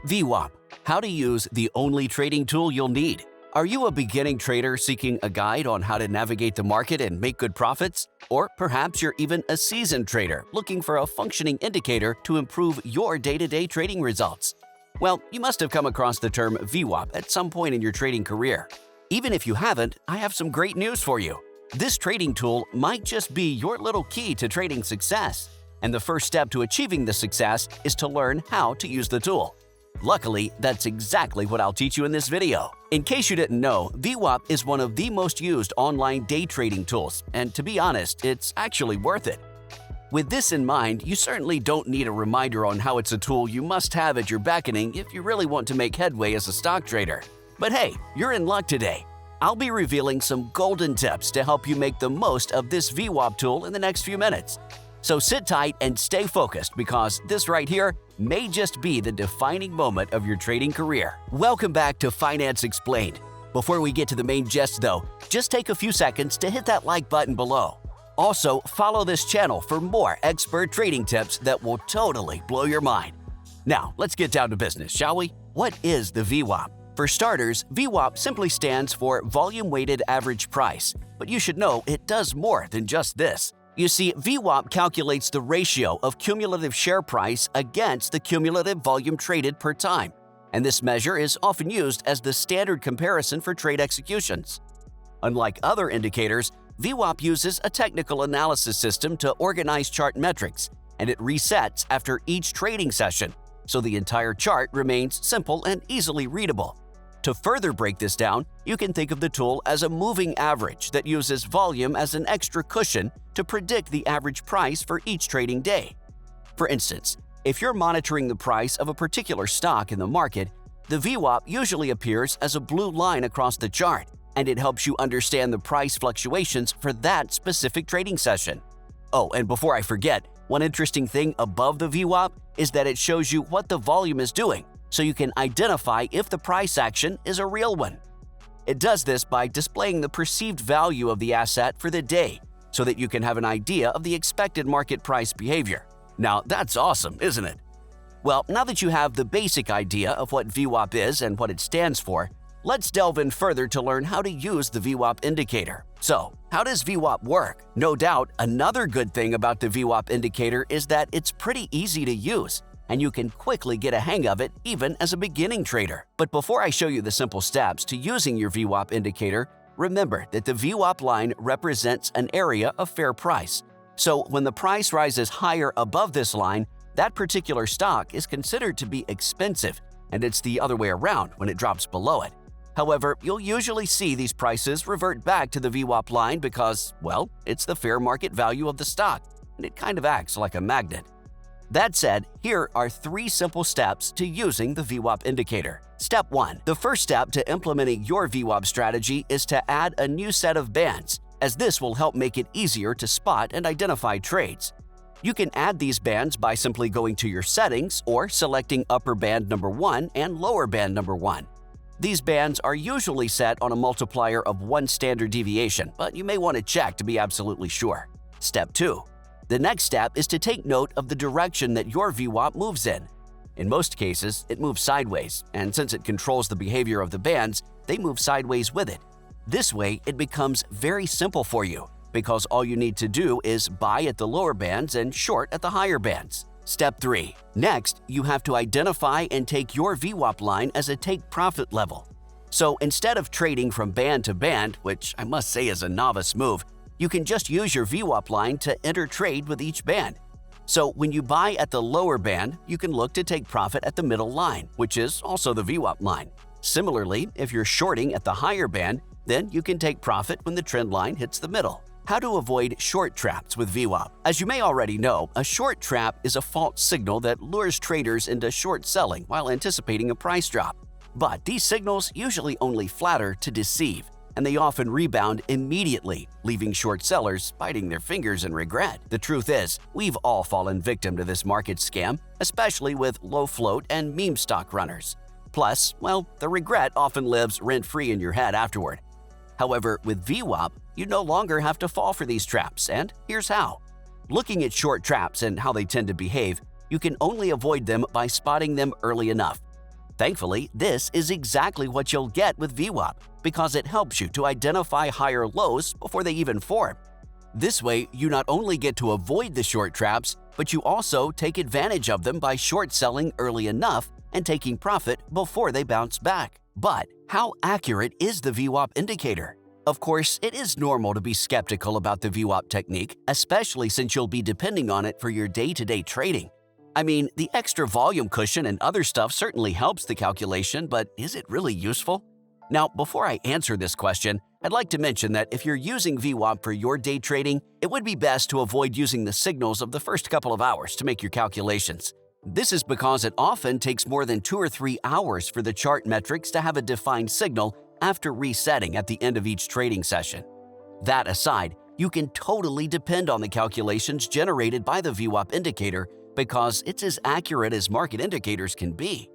VWAP, how to use the only trading tool you'll need. Are you a beginning trader seeking a guide on how to navigate the market and make good profits? Or perhaps you're even a seasoned trader looking for a functioning indicator to improve your day-to-day trading results. Well, you must have come across the term VWAP at some point in your trading career. Even if you haven't, I have some great news for you. This trading tool might just be your little key to trading success. And the first step to achieving the success is to learn how to use the tool. Luckily, that's exactly what I'll teach you in this video. In case you didn't know, VWAP is one of the most used online day trading tools, and to be honest, it's actually worth it. With this in mind, you certainly don't need a reminder on how it's a tool you must have at your beckoning if you really want to make headway as a stock trader. But hey, you're in luck today. I'll be revealing some golden tips to help you make the most of this VWAP tool in the next few minutes. So sit tight and stay focused because this right here may just be the defining moment of your trading career. Welcome back to Finance Explained. Before we get to the main gist though, just take a few seconds to hit that like button below. Also, follow this channel for more expert trading tips that will totally blow your mind. Now, let's get down to business, shall we? What is the VWAP? For starters, VWAP simply stands for Volume Weighted Average Price, but you should know it does more than just this. You see, VWAP calculates the ratio of cumulative share price against the cumulative volume traded per time, and this measure is often used as the standard comparison for trade executions. Unlike other indicators, VWAP uses a technical analysis system to organize chart metrics, and it resets after each trading session, so the entire chart remains simple and easily readable. To further break this down, you can think of the tool as a moving average that uses volume as an extra cushion to predict the average price for each trading day. For instance, if you're monitoring the price of a particular stock in the market, the VWAP usually appears as a blue line across the chart, and it helps you understand the price fluctuations for that specific trading session. Oh, and before I forget, one interesting thing above the VWAP is that it shows you what the volume is doing, so you can identify if the price action is a real one. It does this by displaying the perceived value of the asset for the day, so that you can have an idea of the expected market price behavior. Now, that's awesome, isn't it? Well, now that you have the basic idea of what VWAP is and what it stands for, let's delve in further to learn how to use the VWAP indicator. So, how does VWAP work? No doubt, another good thing about the VWAP indicator is that it's pretty easy to use, and you can quickly get a hang of it even as a beginning trader. But before I show you the simple steps to using your VWAP indicator, remember that the VWAP line represents an area of fair price. So when the price rises higher above this line, that particular stock is considered to be expensive, and it's the other way around when it drops below it. However, you'll usually see these prices revert back to the VWAP line because, well, it's the fair market value of the stock, and it kind of acts like a magnet. That said, here are 3 simple steps to using the VWAP indicator. Step 1. The first step to implementing your VWAP strategy is to add a new set of bands, as this will help make it easier to spot and identify trades. You can add these bands by simply going to your settings or selecting upper band number 1 and lower band number 1. These bands are usually set on a multiplier of 1 standard deviation, but you may want to check to be absolutely sure. Step 2. The next step is to take note of the direction that your VWAP moves in. In most cases, it moves sideways, and since it controls the behavior of the bands, they move sideways with it. This way, it becomes very simple for you, because all you need to do is buy at the lower bands and short at the higher bands. Step 3. Next, you have to identify and take your VWAP line as a take-profit level. So instead of trading from band to band, which I must say is a novice move, you can just use your VWAP line to enter trade with each band. So when you buy at the lower band, you can look to take profit at the middle line, which is also the VWAP line. Similarly, if you're shorting at the higher band, then you can take profit when the trend line hits the middle. How to avoid short traps with VWAP? As you may already know, a short trap is a false signal that lures traders into short selling while anticipating a price drop. But these signals usually only flatter to deceive, and they often rebound immediately, leaving short sellers biting their fingers in regret. The truth is, we've all fallen victim to this market scam, especially with low float and meme stock runners. Plus, well, the regret often lives rent-free in your head afterward. However, with VWAP, you no longer have to fall for these traps, and here's how. Looking at short traps and how they tend to behave, you can only avoid them by spotting them early enough. Thankfully, this is exactly what you'll get with VWAP because it helps you to identify higher lows before they even form. This way, you not only get to avoid the short traps, but you also take advantage of them by short selling early enough and taking profit before they bounce back. But how accurate is the VWAP indicator? Of course, it is normal to be skeptical about the VWAP technique, especially since you'll be depending on it for your day-to-day trading. I mean, the extra volume cushion and other stuff certainly helps the calculation, but is it really useful? Now, before I answer this question, I'd like to mention that if you're using VWAP for your day trading, it would be best to avoid using the signals of the first couple of hours to make your calculations. This is because it often takes more than 2 or 3 hours for the chart metrics to have a defined signal after resetting at the end of each trading session. That aside, you can totally depend on the calculations generated by the VWAP indicator because it's as accurate as market indicators can be.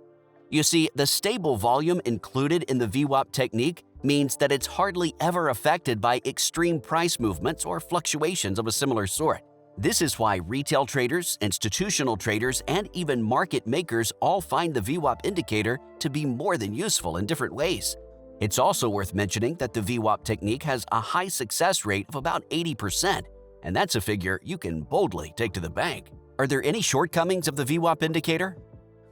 You see, the stable volume included in the VWAP technique means that it's hardly ever affected by extreme price movements or fluctuations of a similar sort. This is why retail traders, institutional traders, and even market makers all find the VWAP indicator to be more than useful in different ways. It's also worth mentioning that the VWAP technique has a high success rate of about 80%, and that's a figure you can boldly take to the bank. Are there any shortcomings of the VWAP indicator?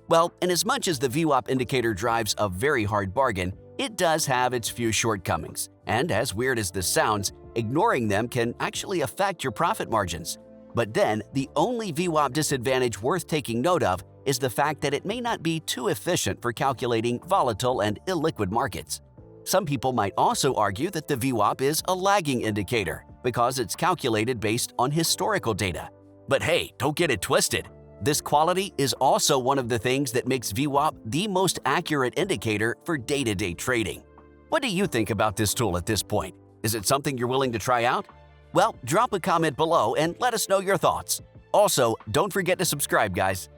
Well, inasmuch as the VWAP indicator drives a very hard bargain, it does have its few shortcomings, and as weird as this sounds, ignoring them can actually affect your profit margins. But then, the only VWAP disadvantage worth taking note of is the fact that it may not be too efficient for calculating volatile and illiquid markets. Some people might also argue that the VWAP is a lagging indicator because it's calculated based on historical data. But hey, don't get it twisted. This quality is also one of the things that makes VWAP the most accurate indicator for day-to-day trading. What do you think about this tool at this point? Is it something you're willing to try out? Well, drop a comment below and let us know your thoughts. Also, don't forget to subscribe, guys.